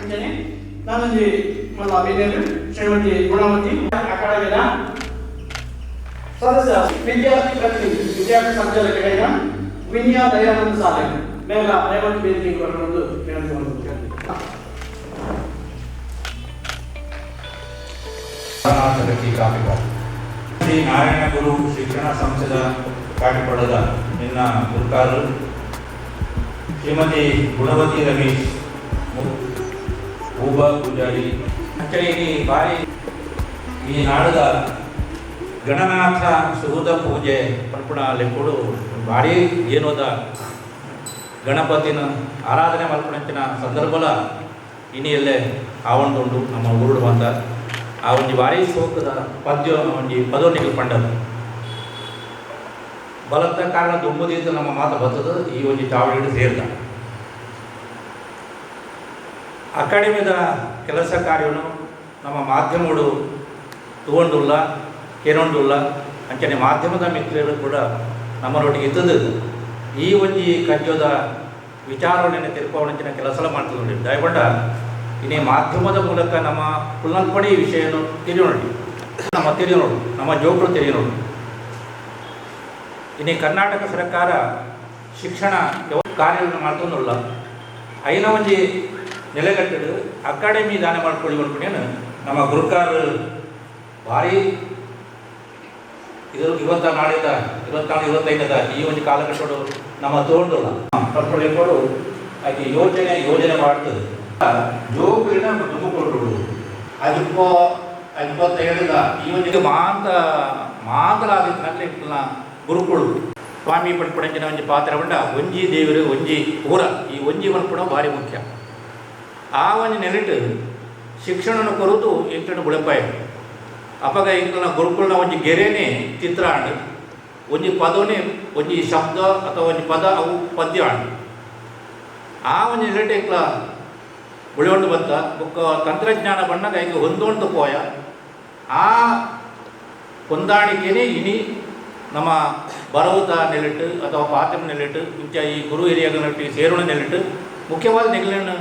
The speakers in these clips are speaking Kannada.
ಅಂಚನೆ ನಾನೊಂದು ಮಲ್ಲ ಅಭಿನೇರು ಶ್ರೀಮತಿ ಗುಣವತಿ ಅಕಾಡೆಮಿಯ ಸದಸ್ಯ ವಿದ್ಯಾರ್ಥಿ ಪ್ರತಿನಿಧಿ ವಿದ್ಯಾರ್ಥಿ ಸಂಚಾಲಕರಾದ ವಿನ್ಯಾ ದಯಾನಂದ ಸಾಲೆ ಮೇಲ ರೇವಂತ್ ಬೇದಿಕೆ ಕೊರೊಂದು ಕೇಳಿಕೊಂಡು ಶ್ರೀ ನಾರಾಯಣ ಗುರು ಶಿಕ್ಷಣ ಸಂಸ್ಥೆದ ಕಾಟಿಪಡದ ನಿನ್ನ ಗುರುಕಾರರು ಶ್ರೀಮತಿ ಗುಣವತಿ ರಮೇಶ್ ಭೂಬಾ ಪೂಜಾರಿ ಈ ಬಾರಿ ಈ ನಾಡದ ಗಣನಾಥ ಸುಹೃದ ಪೂಜೆ ಪರ್ಪಣ ಲೆಕ್ಕೊಡು ಭಾರಿ ಏನೋದ ಗಣಪತಿನ ಆರಾಧನೆ ಮಲ್ಪಣಂಚಿನ ಸಂದರ್ಭಲ ಇನಿಯಲ್ಲೇ ಆವಣದುಂಡು ನಮ್ಮ ಊರುಡು ಬಂದ ಆ ಒಂದು ಭಾರಿ ಶೋಕದ ಪದ್ಯ ಒಂದು ಪದವನ್ನಿಗೆ ಪಂಡದು ಬಲದ ಕಾರಣ ದುಂಬುದಿದ್ದು ನಮ್ಮ ಮಾತು ಬರ್ತದ ಈ ಒಂದು ಚಾವಡಿಗೆ ಸೇರಿದ ಅಕಾಡೆಮಿದ ಕೆಲಸ ಕಾರ್ಯವನ್ನು ನಮ್ಮ ಮಾಧ್ಯಮಗಳು ತಗೊಂಡುಲ್ಲ ಕೇಳೊಂಡುಲ್ಲ ಅಂಚನೆ ಮಾಧ್ಯಮದ ಮಿತ್ರರು ಕೂಡ ನಮ್ಮನೊಟ್ಟಿಗೆ ಇದ್ದದ್ದು ಈ ಒಂದು ಕಜ್ಜೋದ ವಿಚಾರವನ್ನು ತಿಳ್ಕೊಳ್ಳೋಂಚಿನ ಕೆಲಸ ಮಾಡ್ತಿದ್ವಿ ದಯಗೊಂಡ ಇನ್ನೇ ಮಾಧ್ಯಮದ ಮೂಲಕ ನಮ್ಮ ಕುಲ್ಲಲ್ಪಡಿ ವಿಷಯವನ್ನು ತಿಳಿಯೋಣ ನಮ್ಮ ಜೋಕುಳು ತಿಳಿಯೋಣ ಇನ್ನೇ ಕರ್ನಾಟಕ ಸರ್ಕಾರ ಶಿಕ್ಷಣ ಕಾರ್ಯವನ್ನು ಮಾಡ್ತೊಂದಿಲ್ಲ ಐನ ಒಂದು ನೆಲೆಗಟ್ಟದು ಅಕಾಡೆಮಿ ದಾನ ಮಾಡ್ಕೊಳ್ಳಿ ಅನ್ಕೊಂಡೇನು ನಮ್ಮ ಗುರುಕಾರ್ ಭಾರಿ ಇವತ್ತ ನಾಳಿದ 24 25 ಈ ಒಂದು ಕಾಲಘಟ್ಟಗಳು ನಮ್ಮ ತಗೊಂಡಿಲ್ಲ ಪಡ್ಕೊಳ್ಳಿಕೊಂಡು ಹಾಗೆ ಯೋಜನೆ ಮಾಡ್ತದೆ ಜೋಗುರಿನ ತುಂಬಿಕೊಳ್ಳುವುದು ಅದಕ್ಕೋ 57 ಈ ಒಂದು ಮಾತಲಾದಿನಲ್ಲಿ ಗುರುಗಳು ಸ್ವಾಮಿ ಪಡ್ಪಡಂಜಿನ ಒಂದು ಪಾತ್ರ ಬಂಡ ಒಂಜಿ ದೇವರು ಒಂಜಿ ಊರ ಈ ಒಂಜಿ ಕೂಡ ಭಾರಿ ಮುಖ್ಯ ಆ ಒಂದು ನೆಲೆಟ್ಟು ಶಿಕ್ಷಣ ಕೊರುದು ಎಂಟು ಬುಳಪಾಯ ಅಪಗ ಇಂಕಲ್ನ ಗುರುಕುಲ್ನ ಒಂದು ಗೆರೆನೇ ಚಿತ್ರ ಆಂಡು ಒಂಜಿ ಪದವೇ ಒಂಜಿ ಶಬ್ದ ಅಥವಾ ಒಂದು ಪದ ಅವು ಪದ್ಯ ಆಂಡು ಆ ಒಂದು ನೆಲೆಟ್ಟು ಇಂಕ್ಲ ಉಳಿಯೋண்டு ಬಂತ ಬೊಕ್ಕ ತಂತ್ರಜ್ಞಾನ ಬಣ್ಣಗ ಈಗ ಹೊಂದೋಂಡು ಪೋಯ ಆ ಹೊಂದಾಣಿಕೆನೇ ಇನಿ ನಮ್ಮ ಬರವುದ ನೆಲೆಟ್ಟು ಅಥವಾ ಪಾತ್ರ ನೆಲೆಟ್ಟು ಇಂಚ ಈ ಗುರು ಹಿರಿಯಗಳೊಟ್ಟಿಗೆ ಸೇರೋಣ ನೆಲೆಟ್ಟು ಮುಖ್ಯವಾದ ನೆಲೆಯನ್ನು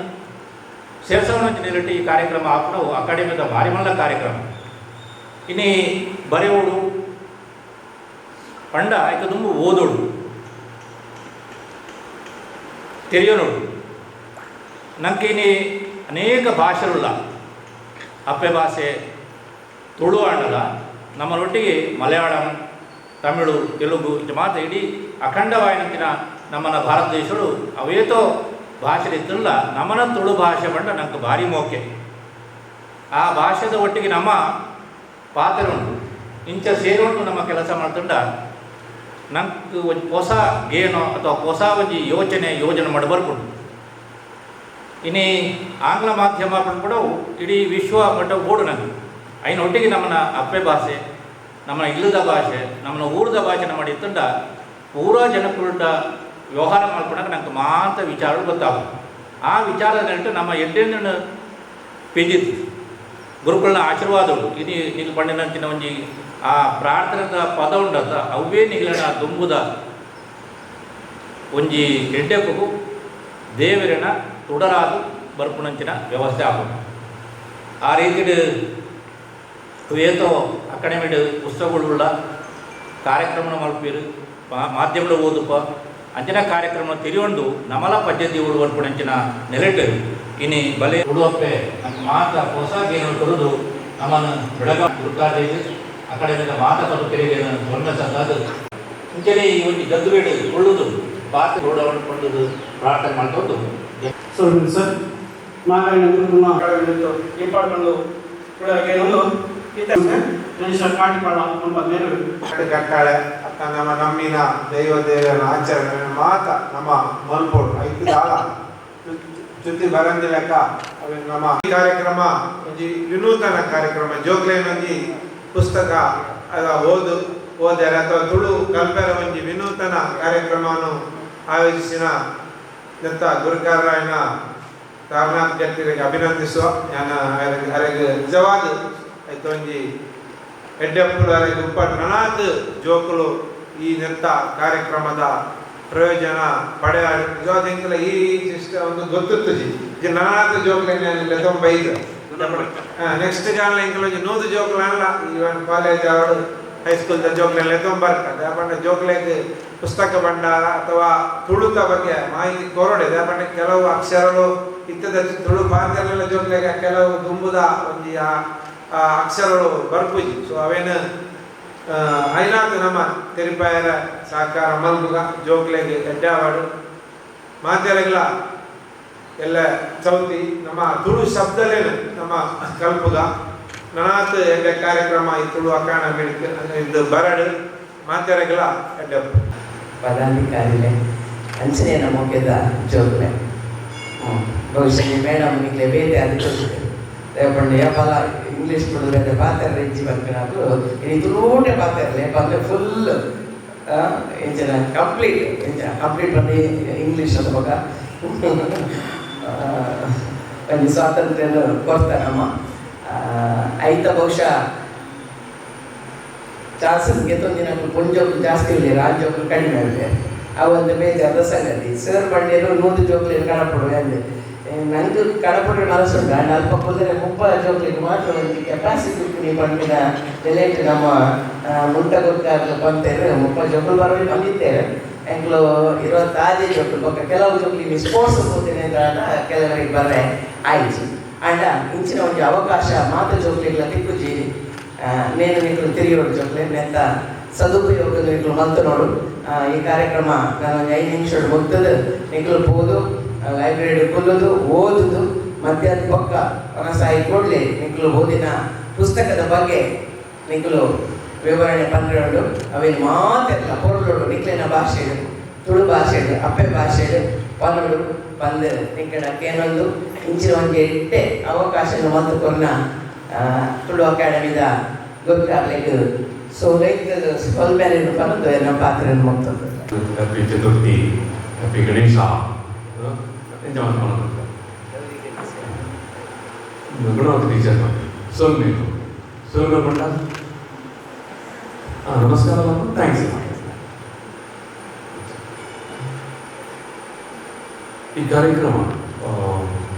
ಸೇರ್ಸೋಣ ನೆಲೆಟ್ಟು ಈ ಕಾರ್ಯಕ್ರಮ ಹಾಕೊಂಡು ಅಕಾಡೆಮಿದ ಭಾರಿ ಮಲ್ಲ ಕಾರ್ಯಕ್ರಮ ಇನ್ನಿ ಬರೆಯೋಡು ಪಂಡ ಆಯ್ತು ತುಂಬ ಓದೋಡು ತೆರೆಯೋನೋಡು ನಂಗೆ ಇನಿ ಅನೇಕ ಭಾಷೆಗಳ ಅಪ್ಪೆ ಭಾಷೆ ತುಳು ಆಡಲ್ಲ ನಮ್ಮನೊಟ್ಟಿಗೆ ಮಲಯಾಳಂ ತಮಿಳು ತೆಲುಗು ಇದು ಮಾತ್ರ ಇಡೀ ಅಖಂಡವಾಯಿನಂತಿನ ನಮ್ಮನ ಭಾರತ ದೇಶಗಳು ಅವೇತೋ ಭಾಷೆ ಇದ್ದಿಲ್ಲ ನಮ್ಮನ ತುಳು ಭಾಷೆ ಬಂಡ ನಂಗೆ ಭಾರಿ ಮೋಕೆ ಆ ಭಾಷೆದ ಒಟ್ಟಿಗೆ ನಮ್ಮ ಪಾತ್ರ ಉಂಟು ಇಂಚ ಸೇರೋಂಡು ನಮ್ಮ ಕೆಲಸ ಮಾಡ್ತಂಡ ನಂಗೆ ಒಂದು ಹೊಸ ಗೇನೋ ಅಥವಾ ಹೊಸ ಒಂದು ಯೋಜನೆ ಮಾಡಿ ಬರ್ಕೊಂಡು ಇನ್ನೀ ಆಂಗ್ಲ ಮಾಧ್ಯಮ ಕೂಡ ಇಡೀ ವಿಶ್ವ ಮಟ್ಟ ಓಡು ನಂಗೆ ಒಟ್ಟಿಗೆ ನಮ್ಮನ್ನ ಅಪ್ಪೆ ಭಾಷೆ ನಮ್ಮ ಇಲ್ಲದ ಭಾಷೆ ನಮ್ಮ ಊರದ ಭಾಷೆ ಮಾಡಿ ಇತ್ತಂಡ ಪೂರ ಜನಕುಳ್ಳ ವ್ಯವಹಾರ ಮಾಡ್ಕೊಂಡಾಗ ನಂಗೆ ಮಾತ್ರ ವಿಚಾರಗಳು ಗೊತ್ತಾಗ ಆ ವಿಚಾರದ ನೆಟ್ಟು ನಮ್ಮ ಎಡ್ಡೆಣ್ಣು ಪೆಂಜಿತ್ತು ಗುರುಗಳನ್ನ ಆಶೀರ್ವಾದಗಳು ಇದು ನಿಲ್ ಪಂಡಿನಂಚಿನ ಒಂಜಿ ಆ ಪ್ರಾರ್ಥನೆದ ಪದ ಉಂಡತ್ತ ಅವೇ ನಿಗಲಿನ ದುಂಬುದ ಒಂಜಿ ಎಡ್ಡೆಪ್ಪು ದೇವರಿನ ತುಡರಾದು ಬರ್ಪುಣಂಚಿನ ವ್ಯವಸ್ಥೆ ಆಗೋದು ಆ ರೀತಿ ಏತೋ ಅಕಾಡೆಮಿಡ್ ಪುಸ್ತಕಗಳುಳ್ಳ ಕಾರ್ಯಕ್ರಮ ಮಲ್ಪೀರು ಮಾಧ್ಯಮಗಳು ಓದಪ್ಪ ಅಂಚಿನ ಕಾರ್ಯಕ್ರಮ ತಿರಿಯೊಂಡು ನಮಲ ಪದ್ಧತಿ ಬರ್ಪುಣಂಚಿನ ನೆಲೆಟ್ಟು ಇನಿ ಬಲೆ ಉಡುವಪ್ಪೆ ನಮ್ಮ ಮಾತ ಹೊಸ ಗೇನು ಕೊಡುದು ನಮ್ಮನ್ನು ಬೆಳಗ ಗುರುಕಾದೇವಿ ಅಕಾಡೆಮಿದ ಮಾತ ಕರುಕರಿಗೆ ದೊಡ್ಡ ಸಂದಾದ ಮುಂಚೆನೇ ಈ ಒಂದು ಗದ್ದುಬೇಡು ಕೊಳ್ಳುದು ಪಾತ್ರ ರೋಡವನ್ನು ಪ್ರಾರ್ಥನೆ ಮಾಡ್ಕೊಂಡು ಸರ್ ನಾರಾಯಣ ಗುರುಕುಲ ಇಂಪಾರ್ಟೆಂಟ್ ಕೂಡ ಏನೊಂದು ಕಾಟಿಪಾಡ ನಮ್ಮ ಮೇರು ಕಟ್ಟಾಳೆ ಅಕ್ಕ ನಮ್ಮಿನ ದೇವರ ಆಚರಣೆ ಮಾತ ನಮ್ಮ ಮಲ್ಪೋಡು ಐದು ದಾಳ ಜೊತೆ ಬರಂದಿ ಲೆಕ್ಕ ನಮ್ಮ ಕಾರ್ಯಕ್ರಮ ಒಂಜಿ ವಿನೂತನ ಕಾರ್ಯಕ್ರಮ ಜೋಗ್ಲೇನೊಂಜಿ ಪುಸ್ತಕ ಅದ ಓದ್ಯಾರ ಅಥವಾ ತುಳು ಕಲ್ಪೆರ ಒಂಜಿ ವಿನೂತನ ಕಾರ್ಯಕ್ರಮವನ್ನು ಆಯೋಜಿಸಿನ ನೆತ್ತ ಗುರುಕಾರಾಯಣ ರಾಮನಾಥ್ ಜಟ್ಟಿರಿಗೆ ಅಭಿನಂದಿಸುವ ನಾನು ಅವರಿಗೆ ನಿಜವಾದ ಆಯ್ತು ಒಂಜಿ ಎಡ್ಡೆಪ್ಪುಲು ಅವರಿಗೆ ಉಪ್ಪಟ್ಟು ನನಾತ್ ಜೋಕುಲು ಈ ನೆತ್ತ ಕಾರ್ಯಕ್ರಮದ ಪ್ರಯೋಜನ ಪಡೆಯಾಡು ಇರೋದಿಂಕಲ ಈ ಸಿಸ್ಟಮ್ ಒಂದು ಗೊತ್ತಿತ್ತು ಜಿ ನಾಲ್ಕು ಜೋಕ್ಲೆಲ್ಲ ತೊಂಬೈದು ನೆಕ್ಸ್ಟ್ ಜಾಲ ಇಂಕಲ ನೂದು ಜೋಕ್ಲಲ್ಲ ಈವನ್ ಕಾಲೇಜ್ ಅವರು ಹೈಸ್ಕೂಲ್ದ ಜೋಕ್ಲೆಲ್ಲ ತೊಂಬರ್ಕದೆ ಯಾಪಂಡ ಜೋಕ್ಲೆಗೆ ಪುಸ್ತಕ ಬಂಡ ಅಥವಾ ತುಳುತ ಬಗ್ಗೆ ಮಾಹಿತಿ ಕೊರಡೆ ಯಾಪಂಡ ಕೆಲವು ಅಕ್ಷರಗಳು ಇತ್ತದ ತುಳು ಭಾರತದಲ್ಲೆಲ್ಲ ಜೋಕ್ಲೆಗೆ ಕೆಲವು ದುಂಬುದ ಒಂದು ಅಕ್ಷರಗಳು ಬರ್ಪುಜಿ ಸೊ ಅವೇನು ಐನಾತು ನಮ್ಮ ತೆರಿಪಾಯರ ಸಹಕಾರ ಮಲ್ಗುಗ ಜೋಕ್ಲೆಗೆ ಎಡ್ಡಾವಾಡು ಮಾತೆರೆಗಳ ಎಲ್ಲ ಚೌತಿ ನಮ್ಮ ತುಳು ಶಬ್ದಲೇನು ನಮ್ಮ ಕಲ್ಪುಗ ನನಾತ್ ಎಲ್ಲ ಕಾರ್ಯಕ್ರಮ ಈ ತುಳು ಅಕಾಣ ಬೆಳಿಗ್ಗೆ ಇದು ಬರಡು ಮಾತೆರೆಗಳ ಎಡ್ಡ ಪದಾಧಿಕಾರಿಲೆ ಅಂಚನೆ ನಮಗೆದ ಜೋಕ್ಲೆ ಬಹುಶಃ ಮೇಡಮ್ ನಿಕ್ಲೆ ಬೇರೆ ಅದಕ್ಕೆ ಪಂಡ ಯಾಪಲ ಇಂಗ್ಲೀಷ್ ಬಿಡೋದ್ರೆ ಪಾತ್ರ ಹೆಚ್ಚಿ ಬರ್ಕೊಂಡು ಇನ್ನು ತುಳುಟೆ ಪಾತ್ರಲೆ ಬಂದರೆ ಫುಲ್ ಎಂಚಿನ ಕಂಪ್ಲೀಟ್ ಬಂದು ಇಂಗ್ಲೀಷ್ ಅದು ಮಗ ಒಂದು ಸ್ವಾತಂತ್ರ್ಯ ಕೊಡ್ತಾರಮ್ಮ ಐತ ಬಹುಶಃ ಚಾನ್ಸಸ್ಗೆ ತೊಂದಿನ ಕೊಂಜೋಕ್ಲು ಜಾಸ್ತಿ ಇಲ್ಲ ರಾಜ್ಯೋಕ್ಲು ಕಡಿಮೆ ಇದೆ ಅವೊಂದು ಬೇಜಾರದ ಸಂಗತಿ ಸರ್ ಬಂಡಿರು 100 ಜೋಕ್ಲಿಗೆ ಕಡಪಡು ಅಂದೆ ನನಗೆ ಕಡಪಡು ಮನಸ್ಸುಂಟು ಅಂಡ್ ಅಲ್ಪ ಕುದುರೆ 30 ಜೋಕ್ಲಿಗೆ ಮಾತ್ರ ಒಂದು ಕೆಪಾಸಿಟಿ ನೀವು ಬಂದಿನ ರಿಲೇಟ್ ನಮ್ಮ ಮುಂಟಗೊತ್ತಾಗಲು ಬಂತೇವೆ 30 ಜೋಕ್ಲು ಬರೋದು ಬಂದಿದ್ದೇವೆ ಎಂಗ್ಲು ಇರೋ ತಾಜೆ ಜೋಕ್ಲು ಪಕ್ಕ ಕೆಲವು ಜೋಕ್ಲಿಗೆ ಸ್ಪೋರ್ಟ್ಸ್ ಹೋಗ್ತೇನೆ ಅಂತ ಕೆಲವರಿಗೆ ಬರ್ರೆ ಆಯ್ತು ಅಂಡ ಇಂಚಿನ ಒಂದು ಅವಕಾಶ ಮಾತು ಜೋಕ್ಲಿಗಳ ತಿಕ್ಕುಜಿ ನೇನು ನಿಕ್ಕಲು ತಿರುಗಿರೋಡು ಜೋಕ್ಲೆ ನೆತ್ತ ಸದುಪಯೋಗ ನಿಕ್ಕಲು ಮಂತು ನೋಡು ಈ ಕಾರ್ಯಕ್ರಮ ನಾನು 5 ನಿಮಿಷ ಮುಗ್ತದ ನಿಕ್ಕಲು ಹೋದು ಲೈಬ್ರರಿ ಕೊಲ್ಲೋದು ಓದುದು ಮಧ್ಯಾಹ್ನ ಪಕ್ಕ ಮನಸ್ಸಾಯಿ ಕೊಡ್ಲಿ ನಿಕ್ಕಲು ಓದಿನ ಪುಸ್ತಕದ ಬಗ್ಗೆ ನಿಕ್ಕಲು ವಿವರಣೆ ಪಂದ್ರಡು ಅವೇನು ಮಾತೆಲ್ಲ ಹೊರಡೋಡು ನಿಕ್ಲಿನ ಭಾಷೆಡು ತುಳು ಭಾಷೆಡು ಅಪ್ಪೆ ಭಾಷೆಡು ಪನ್ನಡು ಬಂದು ನಿಕ್ಕಡಕ್ಕೆ ಏನೊಂದು ಇಂಚಿನ ಒಂದು ಎಟ್ಟೆ ಅವಕಾಶ ಮತ್ತು ಕೊನ್ನ ತುಳು ಅಕಾಡೆಮಿದ ಗೊತ್ತಾಗಲಿಕ್ಕೆ ಸೊ ರೈತ ಸ್ವಲ್ಪ ಪನ್ನದು ನಮ್ಮ ಪಾತ್ರ ಮುಗ್ತದೆ happy Chaturthi happy Ganesha enjoy ಮಾಡೋದು ಗಣಪತಿ ಟೀಚರ್ ಸೋಲ್ಮೇಲು ಬಂಡ ನಮಸ್ಕಾರ ಥ್ಯಾಂಕ್ಸ್. ಈ ಕಾರ್ಯಕ್ರಮ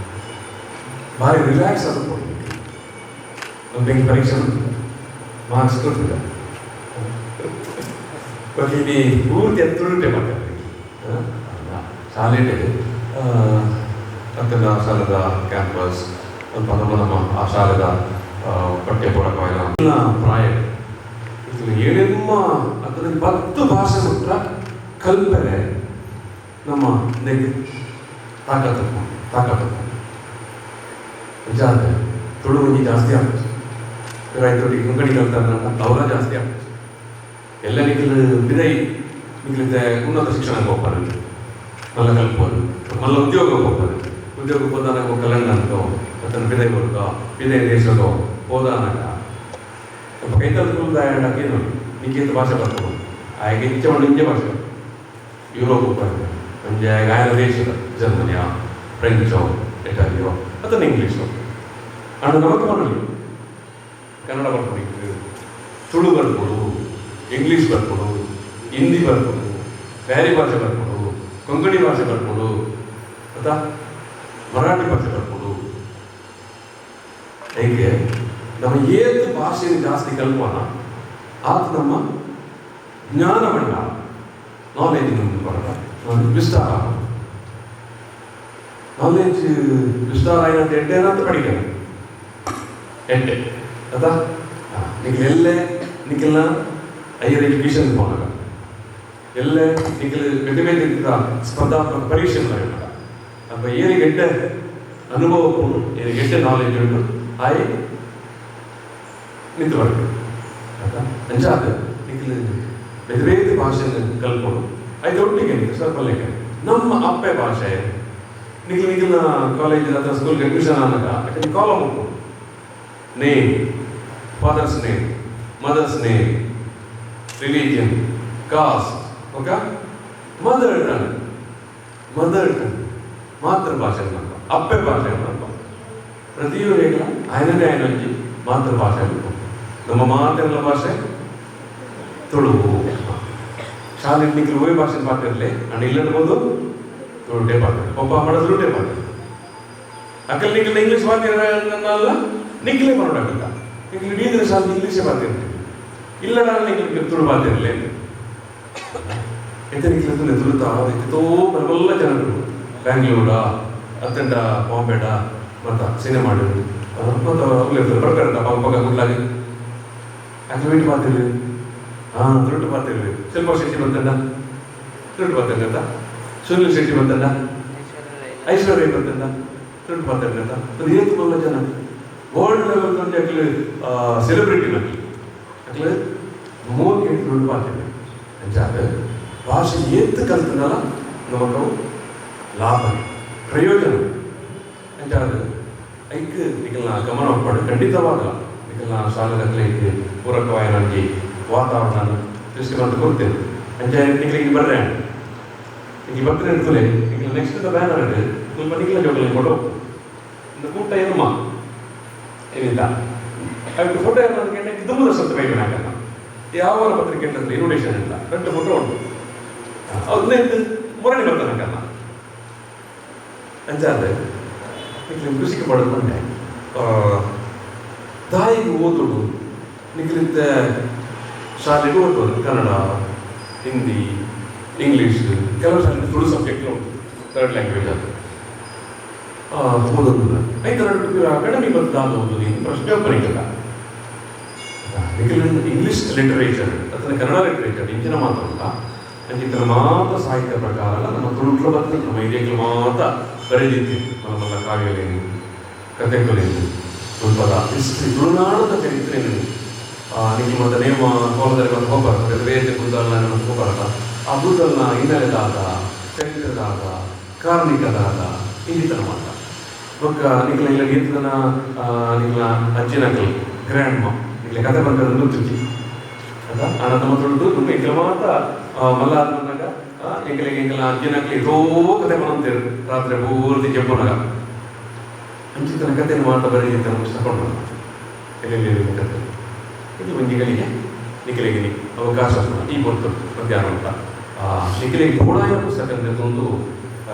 ಭಾರಿ ರಿಲ್ಯಾಕ್ಸ್ ಆದ ನಮ್ಗೆ ಪರೀಕ್ಷೆ ಮಾರ್ಕ್ಸ್ ಕೊಡ್ತಿದ್ದ ಬಟ್ ಇಲ್ಲಿ ಪೂರ್ತಿ ತುಳುಟೆ ಮಾಡ್ತಾರೆ ಶಾಲೆಗೆ ಅಂತೆಲ್ಲ ಶಾಲೆದ ಕ್ಯಾಂಪಸ್ ಸ್ವಲ್ಪ ನಮ್ಮ ಆ ಶಾಲೆದ ಪಠ್ಯ ಪುಸ್ತಕವೆಲ್ಲ ಪ್ರಾಯ ಏಳೆಮ್ಮ ಅದರಲ್ಲಿ 10 ಭಾಷೆ ಮಾತ್ರ ಕಲ್ಪನೆ ನಮ್ಮ ನೆಗೆ ತಾಕತ್ತು ಜಾಸ್ತಿ ತುಳು ಜಾಸ್ತಿ ಆಗ್ತದೆ ರೈತರಿಗೆ ಮುಂಗಡಿ ಕಲ್ತಾರ ಅವರ ಜಾಸ್ತಿ ಆಗ್ತದೆ ಎಲ್ಲ ನಿಖಿಲ್ ಬಿದೈ ನಿಖಿಲಿದ್ದ ಉನ್ನತ ಶಿಕ್ಷಣಕ್ಕೆ ಹೋಗ್ತಾರೆ ಮಲ್ಲ ಕಲ್ಪೋದು ಮಲ್ಲ ಉದ್ಯೋಗಕ್ಕೆ ಹೋಗ್ತಾರೆ ಉದ್ಯೋಗಕ್ಕೆ ಹೋದಾಗ ಕಲ್ಯಾಣ ಅಂತೋ ಮತ್ತು ಬಿದೈ ಬರ್ಗ ಬಿದೈ ದೇಶದೋ ಹೋದಾನಾಗ ಕೈತಲ್ ಏನು ನಿಖಿತ ಭಾಷೆ ಬರ್ಬೋದು ಹಾಗೆ ಇಚ್ಛೆ ಮಾಡಿ ಇಂಜೆ ಭಾಷೆ ಯುರೋಪ್ ಹೋಗ್ತಾರೆ म्हणजे गायला देश जर्मनिया फ्रेंचो इटालियो ಅಥವಾ ಇಂಗ್ಲೀಷು ಅಣ್ಣ ನಮಗೆ ಬರಲಿ ಕನ್ನಡ ಬರ್ಬೋದು ತುಳು ಬರ್ಬೋದು ಇಂಗ್ಲೀಷ್ ಬರ್ಬೋದು ಹಿಂದಿ ಬರ್ಬೋದು ಬ್ಯಾರಿ ಭಾಷೆ ಬರ್ಬೋದು ಕೊಂಕಣಿ ಭಾಷೆ ಬರ್ಬೋದು ಅಥವಾ ಮರಾಠಿ ಭಾಷೆ ಬರ್ಬೋದು ಹೇಗೆ ನಮ್ಮ ಏತು ಭಾಷೆ ಜಾಸ್ತಿ ಕಲ್ಪನ ಆತ ನಮ್ಮ ಜ್ಞಾನ ಭಂಡಾರ ನಾಲೆಜ್ ಬರೋದ ವಿಸ್ತಾರ ನಾಲೆಜ್ ವಿಸ್ತಾರ ಏನಂತ ಎಡ್ಡೇನಂತ ಪಡಿತಾರೆ ಎಡ್ಡೆ ಅದ ನಿಖಿಲೆಲ್ಲೇ ನಿಖಿಲ್ನ ಹೈಯರ್ ಎಜುಕೇಷನ್ ಹೋದಾಗ ಎಲ್ಲೇ ನಿಖಿಲ್ ಬೇರೆ ಬೇರೆ ಸ್ಪರ್ಧಾತ್ಮಕ ಪರೀಕ್ಷೆ ಅಪ್ಪ ಏನಿಗೆ ಎಡ್ಡೆ ಅನುಭವ ಉಂಟು ಏನಿಗೆ ಎಡ್ಡೆ ನಾಲೆಜ್ ಉಂಟು ಆಯ್ ನಿಂತು ಬರಬೇಕು ಅಂಚಾದ ನಿಖಿಲ್ ಬೇರೆ ಬೇರೆ ಭಾಷೆಯನ್ನು ಕಲ್ಕೊಂಡು ಐದು ಒಟ್ಟಿಗೆ ಸ್ವಲ್ಪ ಲೆಕ್ಕ ನಮ್ಮ ಅಪ್ಪೆ ಭಾಷೆ ನಿಖಿಲ್ ಕಾಲೇಜ್ ಅಥವಾ ಸ್ಕೂಲ್ಗೆ ಅಡ್ಮಿಷನ್ ಆದಾಗ ಯಾಕಂದ್ರೆ ಕಾಲಮ್ ಉಂಟು name father's name mother's name religion caste okay mother tongue ಮಾತೃಭಾಷೆ ಅಪ್ಪೆ ಭಾಷೆ ಪ್ರತಿಯೊಂದು ಹೇಗಲ ಆಯ್ನೇ ಆಯ್ನೊಂಜಿ ಮಾತೃಭಾಷೆ ನಮ್ಮ ಮಾತೆಲ್ಲ ಭಾಷೆ ತುಳು ಶಾಲೆ ನಿಖಿಲ್ ಒಳ್ಳೆ ಭಾಷೆ ಪಾತಿರಲಿ ಅಂಡ್ ಇಲ್ಲಬಹುದು ತುಳುಟೇ ಪಾತ್ರ ಒಬ್ಬ ಮಾಡ ತುಳುಟೇ ಪಾತ್ರ ಅಕ್ಕಲ್ ನಿಖಿಲ್ ಇಂಗ್ಲಿಷ್ ಪಾತಿರಲ್ಲ ನಿಖಿಲೇ ಮಾಡೋಕ್ಕಾಗಲ್ಲ ನಿಖಿಲ್ ಇಡೀ ಶಾಲೆ ಇಂಗ್ಲೀಷೇ ಪಾತಿರ್ಲಿ ಇಲ್ಲ ನಿಖಿಲ್ ತುಳು ಪಾತಿರಲಿ ಎಂತ ನಿಖಿಲ್ ತುಳುತ್ತಾ ಎತ್ತೋ ಬರಬಲ್ಲ ಜನರು ಬ್ಯಾಂಗ್ಳೂರ ಅತ್ತಂಡ ಬಾಂಬೆಡ ಮತ್ತು ಸಿನಿಮಾಡು ಮತ್ತು ಅವ್ರು ಬರ್ತಾರಂತ ಪಕ್ಕ ಗುಡ್ಲಾಗಿ ಯಾಕೆ ವೇಟ್ ಪಾತಿರ್ಲಿ ತುಳುಟು ಪಾತಿರ್ಲಿ ಶಿಲ್ಪಾ ಶೆಟ್ಟಿ ಬಂತಂಡ ತುಳುಟು ಪಾತಿರ್ಲಿ ಅಂತ ಸುನಿಲ್ ಶೆಟ್ಟಿ ಬಂತಂಡ ಐಶ್ವರ್ಯ ಬಂತಂಡ ತುಳುಟು ಪಾತಿರ್ಲಿ ಅಂತ ಅದು ಏತು ಮಲ್ಲ ಜನ ವರ್ಲ್ಡ್ ಲೆವೆಲ್ ಅಂದ್ರೆ ಅಕ್ಲು ಸೆಲೆಬ್ರಿಟಿ ನಕ್ಲಿ ಅಕ್ಲು ಮೋದಿ ತುಳುಟು ಪಾತಿರ್ಲಿ ಅಂಚಾದ ಭಾಷೆ ಏತ್ತು ಕಲ್ತನಲ್ಲ ನಮಗೂ ಲಾಭ ಪ್ರಯೋಜನ ಅಂಚಾದ ಐಕ್ ನಿಖಲ್ನ ಗಮನ ಪಡು ಖಂಡಿತವಾದ ನಿಖಲ್ನ ಶಾಲೆಗಳಿಗೆ ಪೂರಕವಾದ ನನಗೆ ವಾತಾವರಣ ಸೃಷ್ಟಿವಂತ ಕೊಡ್ತೇನೆ ಅಂಚೆ ನಿಖಲಿಗೆ ಬರ್ರೆ ಈಗ ಬರ್ತೀನಿ ಅಂತಲೇ ಈಗ ನೆಕ್ಸ್ಟ್ ಬ್ಯಾನರ್ ಇದೆ ಸ್ವಲ್ಪ ನಿಖಲ ಜೋಗಲಿ ಕೊಡು இந்த கூட்ட ஏறுமா ಏನಿಲ್ಲ ಅದಕ್ಕೆ ಫೋಟೋ ಏನಂದ್ರೆ ದುಮ್ಮದ ಸತ್ತ ಬೇಕು ನಾಕಲ್ಲ ಯಾವ ಪತ್ರಿಕೆ ಅಂತಂದ್ರೆ ಇನ್ವಿಟೇಷನ್ ಇಲ್ಲ 2 ಫೋಟೋ ಉಂಟು ಅದನ್ನೇ ಮೊರಡಿ ಬರ್ತಾನಕ್ಕಲ್ಲ ಅಂಚಾದ್ರೆ ನಿಖಿಲ್ ಕೃಷಿಗೆ ಪಡೆದುಕೊಂಡೆ ತಾಯಿಗೆ ಓದೋದು ನಿಖಿಲಿದ್ದ ಶಾಲೆಗೆ ಓದೋದು ಕನ್ನಡ ಹಿಂದಿ ಇಂಗ್ಲೀಷ್ ಕೆಲವು ಶಾಲೆ ತುಳು ಸಬ್ಜೆಕ್ಟ್ ಉಂಟು 3rd ಲ್ಯಾಂಗ್ವೇಜ್ ಅದು ಓದೋದು ಐದು ಅಕಾಡೆಮಿ ಬಂದಾದ ಓದೋದು ಇನ್ನು ಪ್ರಶ್ನೆ ಒಬ್ಬರಿಗಲ್ಲ ನಿಖಿಲ್ ಇಂಗ್ಲೀಷ್ ಲಿಟರೇಚರ್ ಅಥವಾ ಕನ್ನಡ ಲಿಟರೇಚರ್ ಇಂಚಿನ ಮಾತ್ರಲ್ಲ ಅಂಚಿನ ಮಾತ್ರ ಸಾಹಿತ್ಯ ಪ್ರಕಾರ ನಮ್ಮ ತುಳುಕ್ಲು ಬರ್ತದೆ ನಮ್ಮ ಹಿರಿಯಗಳು ಮಾತ್ರ ಬರೆದಿದ್ದೆ ನಮ್ಮ ಕಾವ್ಯಗಳೇನು ಕಥೆಗಳೇನು ತುಳುಪದ ಹಿಸ್ಟ್ರಿ ತುಳುನಾಡದ ಚರಿತ್ರೆಯನ್ನು ನಿಮಗೆ ಮತ್ತೆ ನೇಮ ಕೋಲದಲ್ಲಿ ಬಂದು ಹೋಗ್ಬಾರ್ದು ಬೇರೆ ಬುದ್ಧನ ಹೋಗ್ಬಾರಲ್ಲ ಆ ಬುದ್ಧನ ಹಿನ್ನೆಲೆದಾದ ಚರಿತ್ರೆದಾದ ಕಾರ್ಮಿಕದಾದ ಇಂಜಿತನ ಮಾತ್ರ ಬೊಕ್ಕ ನಿಖಿಲ ಇಲ್ಲ ಗೀತನ ನಿಖಿಲ ಅಜ್ಜಿನಕಲ್ ಗ್ರ್ಯಾಂಡ್ ಮಾ ನಿಖಿಲ ಕಥೆ ಬಂದ ನೃತ್ಯಜಿ ಅದ ಅಣ್ಣ ತಮ್ಮ ತುಳಿದು ತುಂಬ ಇಂಕಲ ಮಾತ್ರ ಮಲ್ಲಾದ ಬಂದಾಗ ಎಂಕಲಿಗೆ ಎಂಕಲ ಅಜ್ಜಿನಕಲಿ ಎಷ್ಟೋ ಕಥೆ ಬಂತೇರು ರಾತ್ರಿ ಪೂರ್ತಿ ಕೆಂಪುನಾಗ ಅಂಚಿತನ ಕಥೆಯನ್ನು ಮಾತ್ರ ಬರೀದಿದ್ದ ಮುಗಿಸ್ಕೊಂಡು ಎಲ್ಲೆಲ್ಲಿ ಕಥೆ ಇದು ಒಂಜಿಗಳಿಗೆ ನಿಖಿಲಿಗೆ ಅವಕಾಶ ಈ ಬಂತು ಮಧ್ಯಾಹ್ನ ಅಂತ ನಿಖಿಲಿಗೆ ಗೋಡಾಯ ಪುಸ್ತಕ ಒಂದು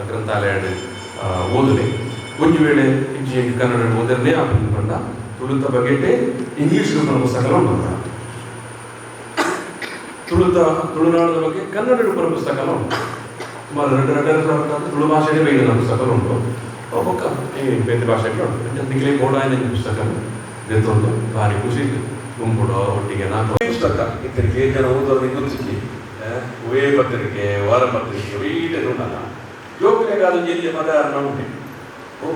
ಗ್ರಂಥಾಲಯ ಓದಲಿ ಒಂದು ವೇಳೆ ಇಂಚಿ ಕನ್ನಡ ಓದರನೇ ಬಂದ ತುಳುತ ಬಗೆಟೆ ಇಂಗ್ಲಿಷ್ ರೂಪದ ಪುಸ್ತಕ ಉಂಟು ತುಳುನಾಡದ ಬಗ್ಗೆ ಕನ್ನಡ ರೂಪದ ಪುಸ್ತಕ ಉಂಟು ಸುಮಾರು 2 ತುಳು ಭಾಷೆಗೆ ಬೈದಿನ ಪುಸ್ತಕ ಉಂಟು ಒಬ್ಬ ಬೇರೆ ಭಾಷೆಗೆ ಉಂಟು ನಿಖಿಲಿಗೆ ಗೋಡಾಯನ ಪುಸ್ತಕ ದೆತ್ತೊಂದು ಭಾರಿ ಖುಷಿ ಗುಂಪುಡ ಒಟ್ಟಿಗೆ ನಾಲ್ಕು ಪುಸ್ತಕ ಇದ್ದರಿಗೆ ಜನ ಓದೋದು ಗೊತ್ತಿಕ್ಕಿ ಉವೇ ಪತ್ರಿಕೆ ವಾರ ಪತ್ರಿಕೆ ವೀಟೆ ಉಂಟಲ್ಲ ಯೋಗನೆಗಾದ ಜಿಲ್ಲೆ ಮತ ಉಂಟೆ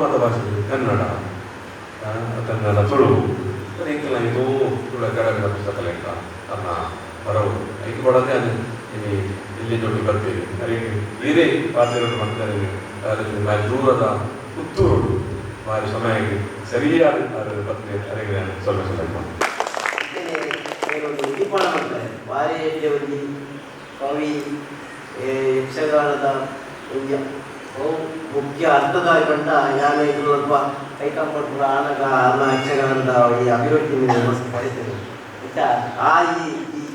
ಮತ ಭಾಷೆ ಕನ್ನಡ ಕನ್ನಡ ತುಳು ಇಂಕಲ್ಲ ಇದು ತುಳ ಕಡಗಡ ಪುಸ್ತಕ ಲೆಕ್ಕ ಅನ್ನ ಬರವು ಐದು ಕೊಡದೆ ಅದು ಇಲ್ಲಿ ಜೊತೆ ಬರ್ತೀವಿ ಅದಕ್ಕೆ ಬೇರೆ ಪಾತ್ರೆಗಳು ಮಾಡ್ತಾರೆ ದೂರದ ಪುತ್ತೂರು ಭಾರಿ ಸಮಯಕ್ಕೆ ಸರಿಯಾದ ಪತ್ರಿಕೆ ಅರೆಗೆ ಸ್ವಲ್ಪ ಸ್ವಲ್ಪ ನಿರ್ಮಾಣ ಮಾಡ್ತಾರೆ ಭಾರಿ ಒಂದು ಕವಿ ಯಕ್ಷಗಾನದ ಮುಖ್ಯ ಅರ್ಥದಾಗಿ ಬಂದ ಯಾನ ಇದು ಸ್ವಲ್ಪ ಕೈಕಾಂಪಟ್ಪುರ ಆನಗ ಅನ್ನ ಯಕ್ಷಗಾನದ ಈ ಅಭಿವೃದ್ಧಿ ಮಸ್ತ್ ಪಡಿತೇನೆ ಆ ಈ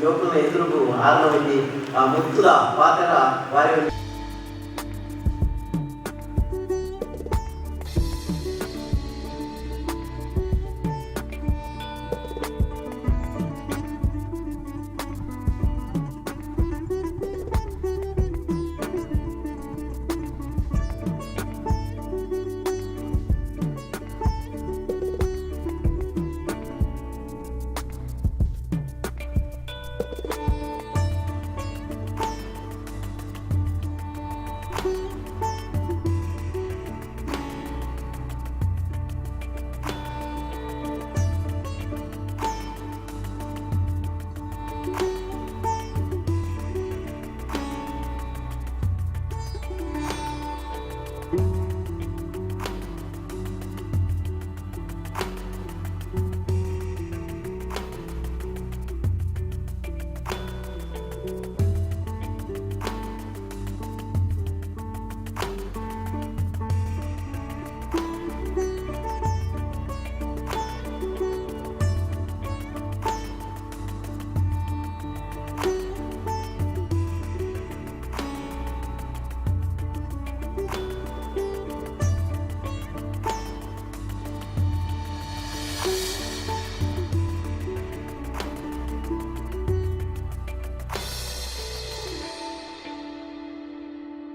ಯೋಗದ ಎದುರು ಆರ್ನ ಒಂದು ಆ ಮುತ್ತುದ ಪಾತ್ರ ಭಾರಿ